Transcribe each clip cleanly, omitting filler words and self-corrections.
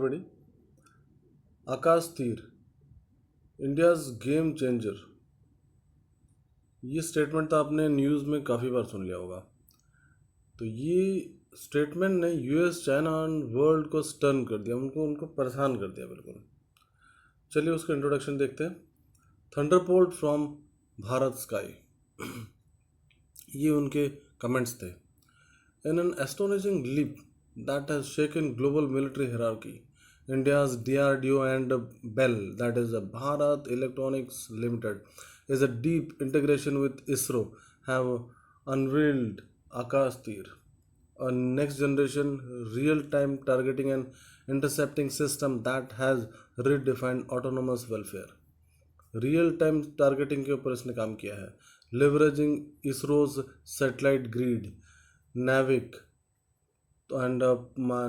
बड़ी आकाश तीर India's game changer. ये स्टेटमेंट तो आपने न्यूज़ में काफ़ी बार सुन लिया होगा। तो ये स्टेटमेंट ने यूएस चाइना एंड वर्ल्ड को स्टर्न कर दिया, उनको उनको परेशान कर दिया बिल्कुल। चलिए उसका इंट्रोडक्शन देखते हैं। थंडरबोल्ट फ्रॉम भारत स्काई, ये उनके कमेंट्स थे। In an astonishing leap that has shaken global military hierarchy, India's DRDO and BEL, that is Bharat Electronics Limited, is a deep integration with ISRO, have unveiled Akash Tir, a next generation real time targeting and intercepting system that has redefined autonomous welfare. Real time targeting के ऊपर इसने काम किया है, leveraging ISRO's satellite grid नाविक and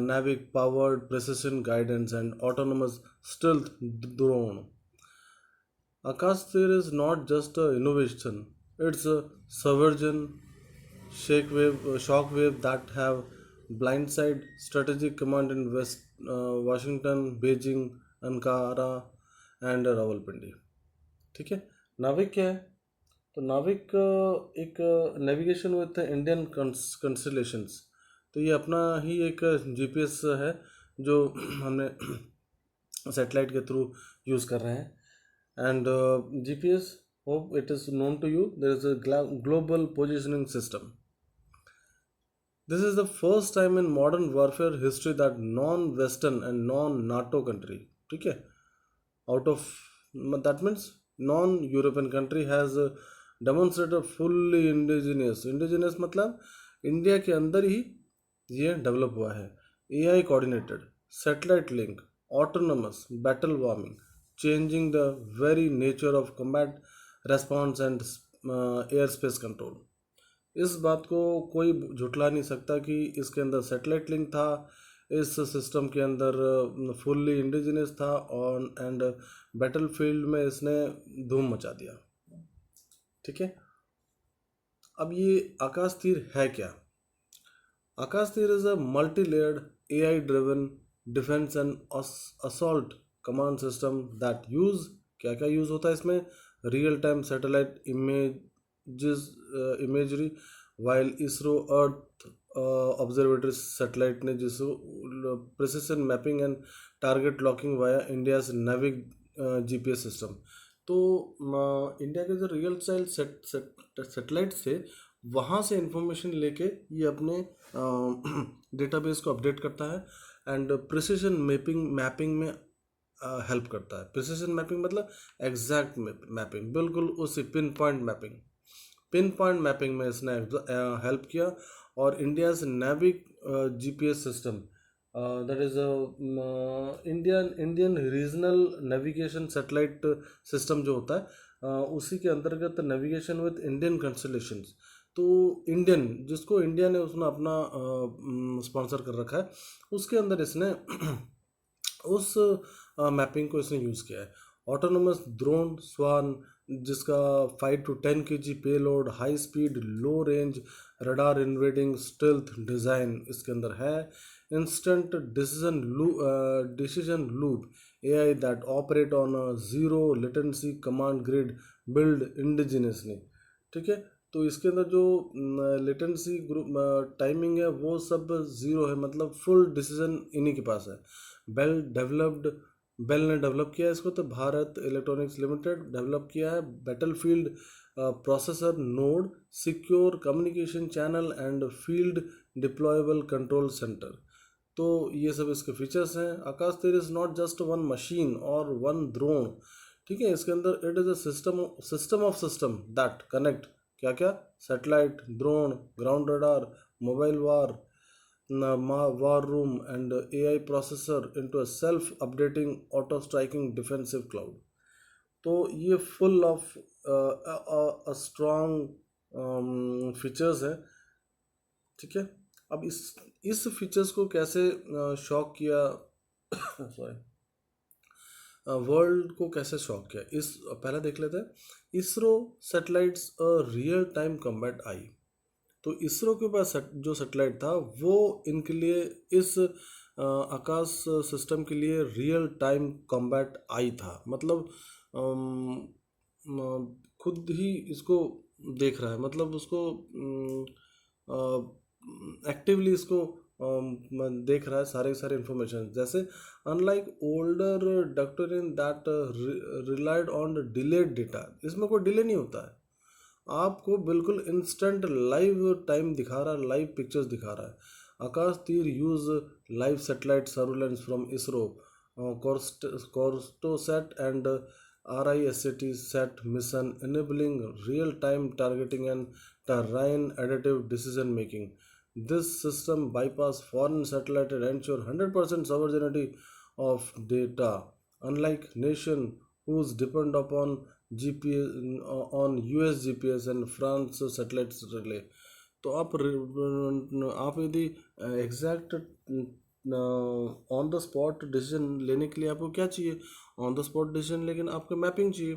Navic powered precision guidance and autonomous stealth drone. Akastir is not just a innovation; it's a subversion shockwave that have blindside strategic command in West Washington, Beijing, Ankara and Rawalpindi. ठीक है, नाविक क्या है? तो नाविक एक navigation with Indian कंस्टलेशंस। तो ये अपना ही एक जीपीएस है जो हमने सैटेलाइट के थ्रू यूज़ कर रहे हैं। And GPS, hope it is known to you, there is a global positioning system. This is the first time in modern warfare history that non western and non NATO country, ठीक है, out of that means non European country has demonstrated fully indigenous मतलब India के अंदर ही ये develop हुआ है। AI coordinated satellite link autonomous battle warming changing the very nature of combat response and air space control. इस बात को कोई झुटला नहीं सकता कि इसके अंदर सैटेलाइट लिंक था, इस सिस्टम के अंदर फुल्ली इंडिजिनियस था और एंड बैटल फील्ड में इसने धूम मचा दिया। ठीक है, अब ये आकाश तीर है क्या? Akash Teer is a multi layered AI driven defence and assault command system that use, क्या क्या यूज होता है इसमें? Real time satellite imagery while ISRO earth observatory satellite ने जिसको precision mapping and target locking via India's NavIC GPS system. तो India के जो रियल टाइम सैटेलाइट से वहाँ से इंफॉर्मेशन लेके ये अपने डेटाबेस को अपडेट करता है एंड प्रिसिशन मैपिंग में हेल्प करता है। प्रिसिशन मैपिंग मतलब एग्जैक्ट मैपिंग, बिल्कुल उसी पिन पॉइंट मैपिंग में इसने हेल्प किया। और India's NavIC GPS system that is Indian regional navigation satellite system जो होता है उसी के अंतर्गत नेविगेशन विद इंडियन कंस्टलेशंस। तो इंडियन, जिसको इंडिया ने उसने अपना स्पॉन्सर कर रखा है, उसके अंदर इसने उस मैपिंग को इसने यूज़ किया है। ऑटोनोमस ड्रोन स्वान जिसका 5 to 10 kg payload, high speed, low range, radar invading stealth design इसके अंदर है। Instant decision loop AI that operate on a zero latency command grid build indigenously. ठीक है, तो इसके अंदर जो लेटेंसी ग्रुप टाइमिंग है वो सब ज़ीरो है, मतलब फुल डिसीजन इन्हीं के पास है। बेल ने डेवलप किया है इसको, तो भारत इलेक्ट्रॉनिक्स लिमिटेड डेवलप किया है। Battlefield processor node, secure communication channel and field deployable control centre. तो ये सब इसके फीचर्स हैं। आकाश तीर is not just one machine और वन ड्रोन, ठीक है, इसके अंदर it is a system of system that connect क्या क्या? Satellite, drone, ground radar, mobile war room and AI processor into a self updating auto striking defensive cloud। तो ये full of strong features है। ठीक है, अब इस फीचर्स को कैसे शॉक किया सॉरी वर्ल्ड को कैसे शॉक किया, इस पहले देख लेते हैं। ISRO satellites a real time combat eye. तो इसरो के पास जो सैटेलाइट था वो इनके लिए इस आकाश सिस्टम के लिए रियल टाइम कॉम्बैट आई था, मतलब खुद ही इसको देख रहा है, मतलब उसको एक्टिवली इसको देख रहा है सारे सारे इंफॉर्मेशन। जैसे unlike older doctor in that relied on delayed data, इसमें कोई डिले नहीं होता है, आपको बिल्कुल इंस्टेंट लाइव टाइम दिखा रहा है, लाइव पिक्चर्स दिखा रहा है। Akash Teer use live satellite surveillance from ISRO, Cartosat and RISAT SAT mission enabling real-time targeting and terrain adaptive decision making. This system bypass foreign satellite and ensure 100% sovereignty of data. Unlike nation whose depend upon GPS on US GPS and France satellite relay, तो आप यदि exact on the spot decision लेने के लिए आपको क्या चाहिए, on the spot decision, लेकिन आपको मैपिंग चाहिए।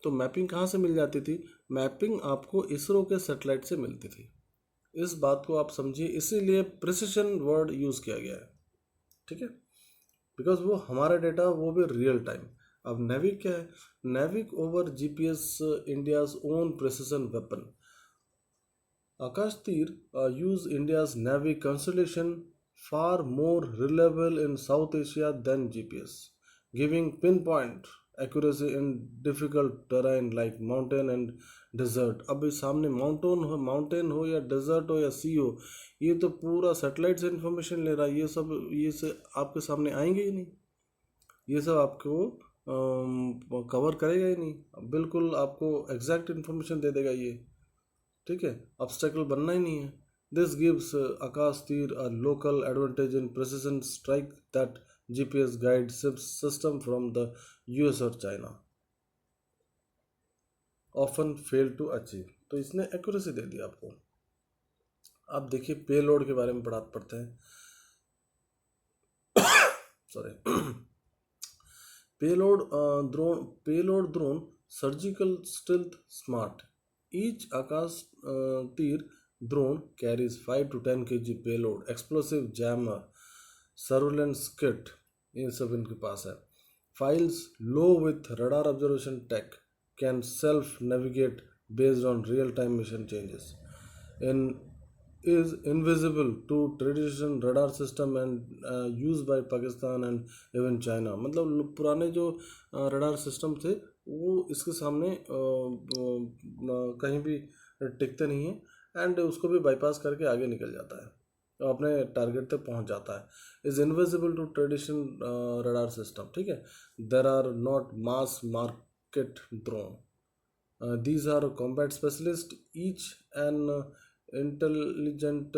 तो मैपिंग कहाँ से मिल जाती थी, मैपिंग आपको इसरो के सैटेलाइट से मिलती थी। इस बात को आप समझिए, इसीलिए प्रिसिशन वर्ड यूज़ किया गया है, ठीक है, बिकॉज वो हमारा डेटा वो भी रियल टाइम। अब नेविक क्या है, NavIC over GPS India's own precision weapon. Akash Tir use India's Navy constellation far more reliable in South Asia than GPS, giving pinpoint accuracy in difficult terrain like mountain and desert। अभी सामने mountain हो या desert हो या सी हो, ये तो पूरा सैटेलाइट से इंफॉर्मेशन ले रहा है, ये से आपके सामने आएंगे ही नहीं, ये सब आपको कवर करेगा ही नहीं, बिल्कुल आपको एग्जैक्ट इन्फॉर्मेशन दे देगा ये, ठीक है, ऑब्स्टेकल बनना ही नहीं है। This gives Akash Teer a local advantage in precision strike that GPS guide system from the US और China often fail to achieve. तो इसने एक्यूरेसी दे दी आपको। आप देखिए पेलोड के बारे में पढ़ते हैं, sorry payload drone surgical stealth smart. Each Akash Tir drone carries 5 to 10 kg payload, explosive jammer, surveillance kit, ये सब इनके पास है। Files low with radar observation tech, can self navigate based on real time mission changes, and is invisible to traditional radar system and used by Pakistan and even China। मतलब पुराने जो radar system थे वो इसके सामने कहीं भी टिकते नहीं है, एंड उसको भी बाईपास करके आगे निकल जाता है, तो अपने टारगेट तक पहुंच जाता है। Is invisible to traditional radar system, ठीक है। There are not mass market drone, these are combat specialist, each an intelligent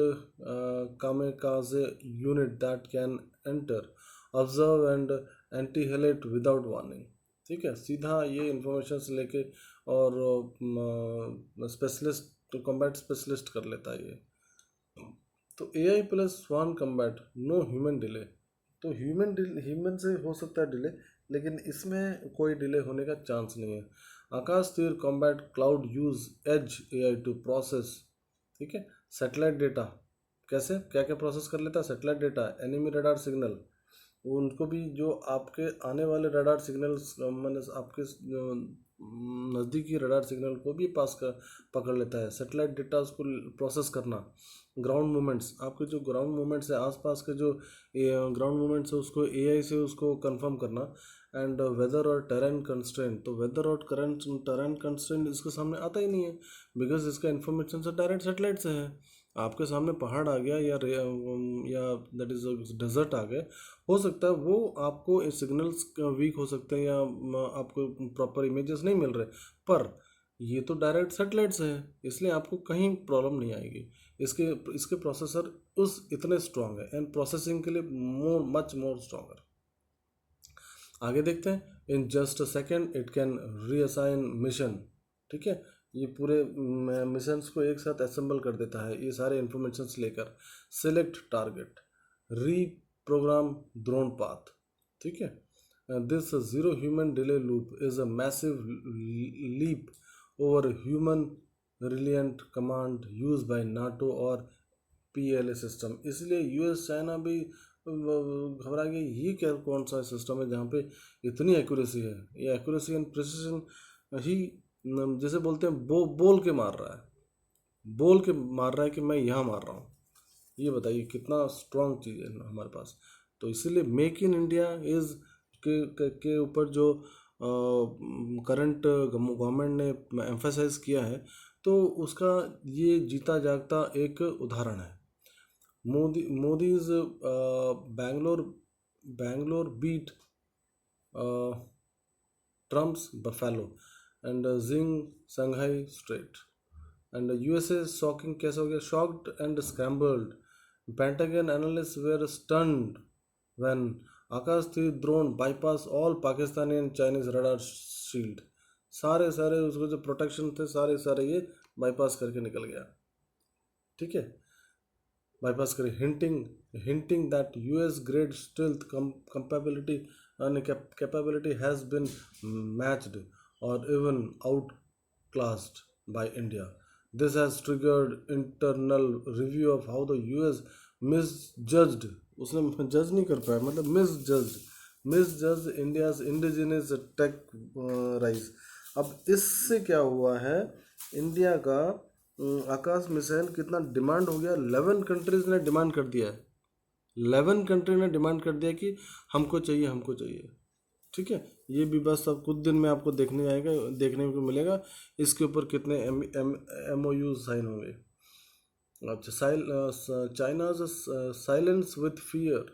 kamikaze unit that can enter, observe and annihilate without warning, ठीक है। सीधा ये इंफॉर्मेशन से लेके और स्पेशलिस्ट कॉम्बैट स्पेशलिस्ट कर लेता है ये। तो AI प्लस स्वान कॉम्बैट, नो ह्यूमन डिले। तो ह्यूमन से हो सकता है डिले, लेकिन इसमें कोई डिले होने का चांस नहीं है। Akash Teer combat cloud use as AI to process, ठीक है, सैटेलाइट डेटा। कैसे क्या क्या प्रोसेस कर लेता है, satellite data, enemy radar signal, उनको भी जो आपके आने वाले रडार सिग्नल्स मैंने आपके नज़दीकी रडार सिग्नल को भी पास कर पकड़ लेता है। सैटेलाइट डेटा उसको प्रोसेस करना, ग्राउंड मूवमेंट्स, आपके जो ग्राउंड मूवमेंट्स है आसपास के जो ग्राउंड मूवमेंट्स है उसको AI से उसको कंफर्म करना, एंड वेदर और टेरेन कंस्ट्रेंट। तो वेदर और करंट टेरेन कंस्ट्रेंट इसके सामने आता ही नहीं है, बिकॉज इसका इन्फॉर्मेशन से डायरेक्ट सैटेलाइट से है। आपके सामने पहाड़ आ गया या दैट इज डेजर्ट आ गए, हो सकता है वो आपको सिग्नल्स वीक हो सकते हैं या आपको प्रॉपर इमेजेस नहीं मिल रहे, पर ये तो डायरेक्ट सेटेलाइट से है, इसलिए आपको कहीं प्रॉब्लम नहीं आएगी। इसके प्रोसेसर उस इतने स्ट्रॉन्ग है एंड प्रोसेसिंग के लिए मच मोर स्ट्रॉन्गर। आगे देखते हैं, in just a second it can reassign mission, ठीक है, ये पूरे मिशंस को एक साथ असेंबल कर देता है ये सारे इंफॉर्मेशंस लेकर। Select target, reprogram drone path, ठीक है। This zero human delay loop is a massive leap over human reliant command use by NATO और PLA सिस्टम। इसलिए US चाइना भी घबरा गए, ये क्या कौन सा सिस्टम है जहाँ पे इतनी एक्यूरेसी है। ये एक्यूरेसी एंड प्रिसिशन ही जैसे बोलते हैं बोल के मार रहा है, बोल के मार रहा है कि मैं यहाँ मार रहा हूँ। ये बताइए कितना स्ट्रांग चीज़ है हमारे पास। तो इसीलिए मेक इन इंडिया इज़ के ऊपर जो करंट गवर्नमेंट ने एम्फेसाइज किया है, तो उसका ये जीता जागता एक उदाहरण है। Modi's Bangalore beat Trump's Buffalo and Xing Shanghai Strait. And USA shocking कैसे हो गया, shocked and scrambled. Pentagon analysts were stunned when Akash 3 drone bypass all Pakistani and Chinese radar shield. सारे सारे उसको जो प्रोटेक्शन थे सारे सारे ये बाईपास करके निकल गया। ठीक है, bypass करी, hinting that US grade stealth capability and capability has been matched or even outclassed by India. This has triggered internal review of how the US misjudged, उसने जज नहीं कर पाया, मतलब misjudged India's indigenous tech rise. अब इससे क्या हुआ है, इंडिया का आकाश मिसाइल कितना डिमांड हो गया, 11 कंट्रीज ने डिमांड कर दिया है, 11 कंट्री ने डिमांड कर दिया कि हमको चाहिए हमको चाहिए। ठीक है, ये भी बस अब कुछ दिन में आपको देखने को मिलेगा इसके ऊपर कितने MOU साइन होंगे। अच्छा, चाइनाज साइलेंस विथ फियर।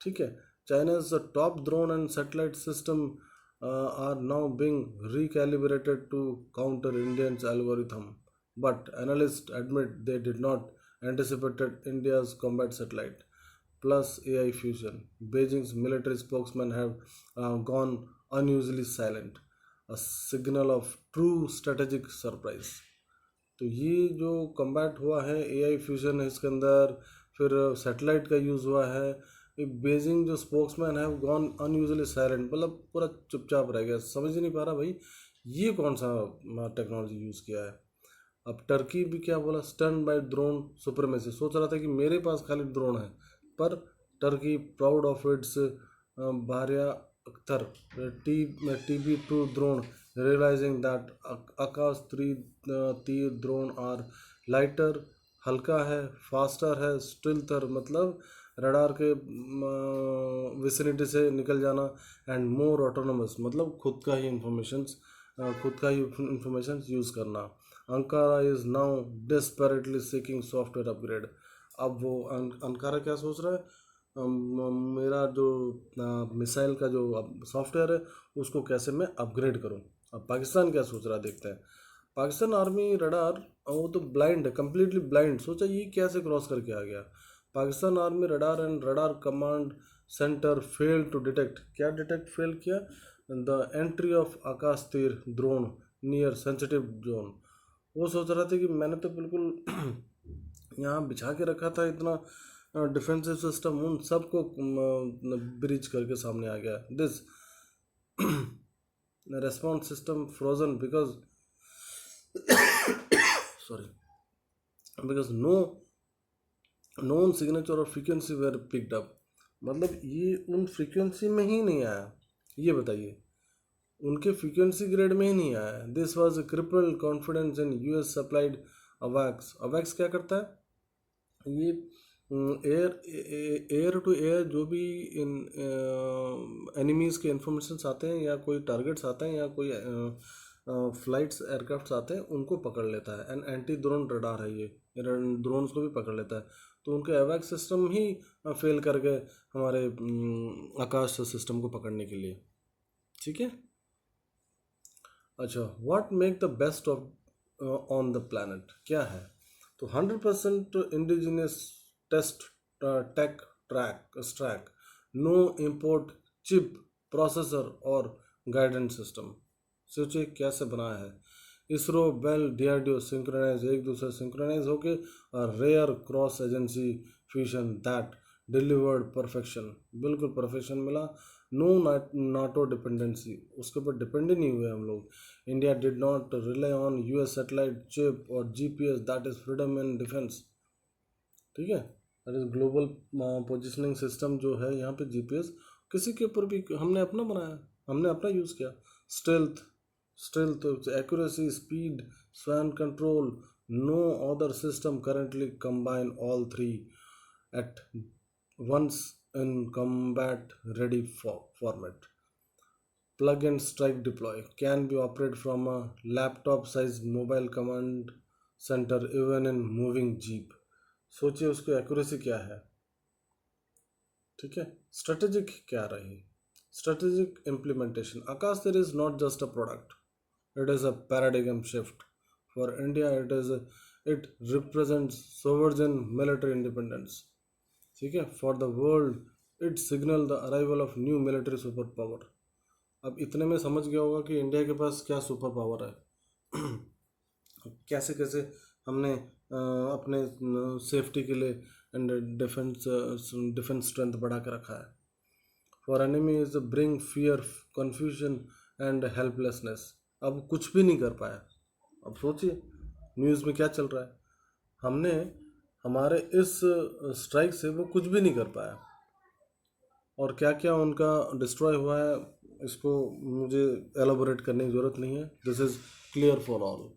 ठीक है, China's top drone and satellite system are now being recalibrated to counter Indians' algorithm, but analysts admit they did not anticipate India's combat satellite plus AI fusion. Beijing's military spokesman have gone unusually silent, a signal of true strategic surprise. तो ये जो combat हुआ है, AI fusion है इसके अंदर, फिर satellite का यूज़ हुआ है, बेजिंग जो स्पोक्समैन है गॉन अनयूजली साइलेंट, मतलब पूरा चुपचाप रह गया, समझ ही नहीं पा रहा भाई ये कौन सा टेक्नोलॉजी यूज़ किया है। अब टर्की भी क्या बोला, स्टन बाय ड्रोन सुपरमेसी, सोच रहा था कि मेरे पास खाली ड्रोन है, पर Turkey proud of its Bayraktar TB2 drone, realising that Akash 3 drone are lighter, हल्का है, फास्टर है, स्टिल्थर मतलब रडार के विसिनिटी से निकल जाना, एंड मोर ऑटोनोमस मतलब खुद का ही इंफॉर्मेशन यूज़ करना। Ankara is now desperately seeking software upgrade. अब वो अंकारा क्या सोच रहा है, मेरा जो मिसाइल का जो सॉफ्टवेयर है उसको कैसे मैं अपग्रेड करूं। अब पाकिस्तान क्या सोच रहा है देखते हैं। पाकिस्तान आर्मी रडार वो तो ब्लाइंड है, कम्प्लीटली ब्लाइंड, सोचा ये कैसे क्रॉस करके आ गया। Pakistan army radar and radar command centre fail to detect, क्या डिटेक्ट फेल किया, the entry of Akash Teer drone near sensitive zone. वो सोच रहा था कि मैंने तो बिल्कुल यहाँ बिछा के रखा था इतना डिफेंसिव सिस्टम, उन सबको ब्रीच करके सामने आ गया। This response system frozen because no known signature और फ्रीक्वेंसी वेर पिक्ड अप, मतलब ये उन फ्रीक्वेंसी में ही नहीं आया। ये बताइए, उनके फ्रीक्वेंसी ग्रेड में ही नहीं आया। This was crippled confidence in US supplied अवैक्स। अवैक्स क्या करता है, ये एयर टू एयर जो भी इन एनिमीज़ के इंफॉर्मेशन आते हैं या कोई टारगेट्स आते हैं या कोई फ्लाइट्स एयरक्राफ्ट आते हैं उनको पकड़ लेता है, एंड एंटी ड्रोन रडार है, ये ड्रोन्स को भी पकड़ लेता है। तो उनके एवैक्स सिस्टम ही फेल कर गए हमारे आकाश सिस्टम को पकड़ने के लिए। ठीक है, अच्छा, what make the best of on the planet क्या है, तो 100% indigenous test tech stack, no import chip processor और गाइडेंस सिस्टम। सोचिए कैसे बनाया है। इसरो बेल DRDO सिंक्रोनाइज, एक दूसरे सिंक्रोनाइज होके, और rare cross agency fusion that delivered perfection, बिल्कुल परफेक्शन मिला। नो नाटो डिपेंडेंसी, उसके ऊपर डिपेंड ही नहीं हुए हम लोग। India did not rely on US satellite chip और GPS, that is freedom in defence. ठीक है, that is global positioning system जो है यहाँ पे जीपीएस किसी के ऊपर भी हमने अपना बनाया, हमने अपना यूज़ किया। Stealth accuracy speed swarm control, no other system currently combine all three at once in combat ready format. Plug and strike deploy can be operated from a laptop sized mobile command center even in moving jeep. सोचिए उसकी accuracy क्या है, ठीक है। Strategic क्या रही, strategic implementation. Akash Teer is not just a product, it is a paradigm shift for India. It represents sovereign military independence, ठीक है। For the world it signal the arrival of new military super power. अब इतने में समझ गया होगा कि India के पास क्या सुपर पावर है। कैसे कैसे हमने अपने सेफ्टी के लिए एंड डिफेंस स्ट्रेंथ बढ़ा के रखा है। For enemy is bring fear confusion and helplessness. अब कुछ भी नहीं कर पाया। अब सोचिए न्यूज़ में क्या चल रहा है, हमने हमारे इस स्ट्राइक से वो कुछ भी नहीं कर पाया, और क्या क्या उनका डिस्ट्रॉय हुआ है इसको मुझे एलाबोरेट करने की ज़रूरत नहीं है। This is clear for all.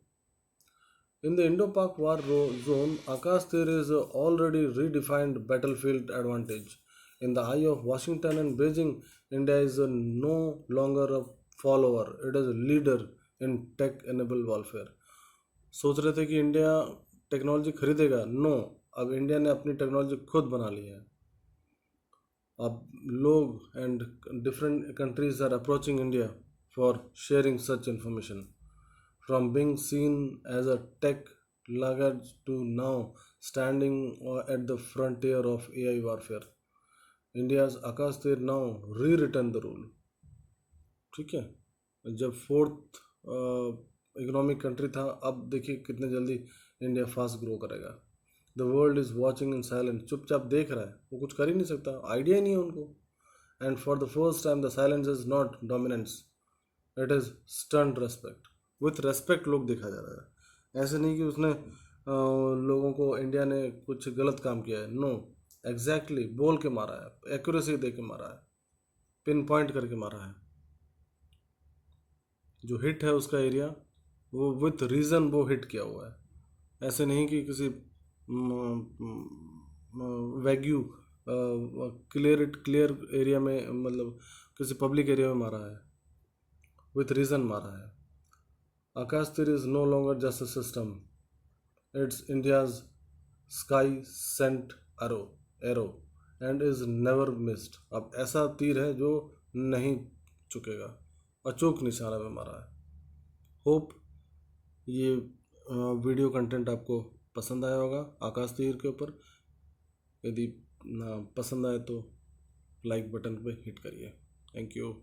In the Indo-Pak war zone, Akash there is already redefined battlefield advantage. In the eye of Washington and Beijing, India is no longer a follower; it is a leader in tech-enabled warfare. सोच रहे थे कि India technology खरीदेगा, no, अब India ने अपनी technology खुद बना ली है। अब लोग and different countries are approaching India for sharing such information. From being seen as a tech laggard to now standing at the frontier of AI warfare, India's Akash Tir now rewritten the rule, ठीक है। जब fourth economic country था, अब देखिए कितने जल्दी India fast grow करेगा। The world is watching in silent, चुपचाप देख रहा है, वो कुछ कर ही नहीं सकता, आइडिया ही नहीं है उनको। And for the first time the silence is not dominance, it is stunned respect. With respect लोग देखा जा रहा है, ऐसे नहीं कि उसने लोगों को इंडिया ने कुछ गलत काम किया है, नो, एग्जैक्टली बोल के मारा है, एक्यूरेसी दे के मारा है, पिन पॉइंट करके मारा है। जो हिट है उसका एरिया वो विथ रीज़न वो हिट किया हुआ है, ऐसे नहीं कि किसी वैग्यू क्लियर एरिया में, मतलब किसी पब्लिक एरिया में मारा है, विथ रीज़न मारा है। Akash Tir is no longer just a system, it's India's sky sent arrow and is never missed। अब ऐसा तीर है जो नहीं चुकेगा, अचूक निशाना में मारा है। होप ये वीडियो कंटेंट आपको पसंद आया होगा आकाश तीर के ऊपर। यदि पसंद आए तो लाइक बटन पे हिट करिए। Thank you.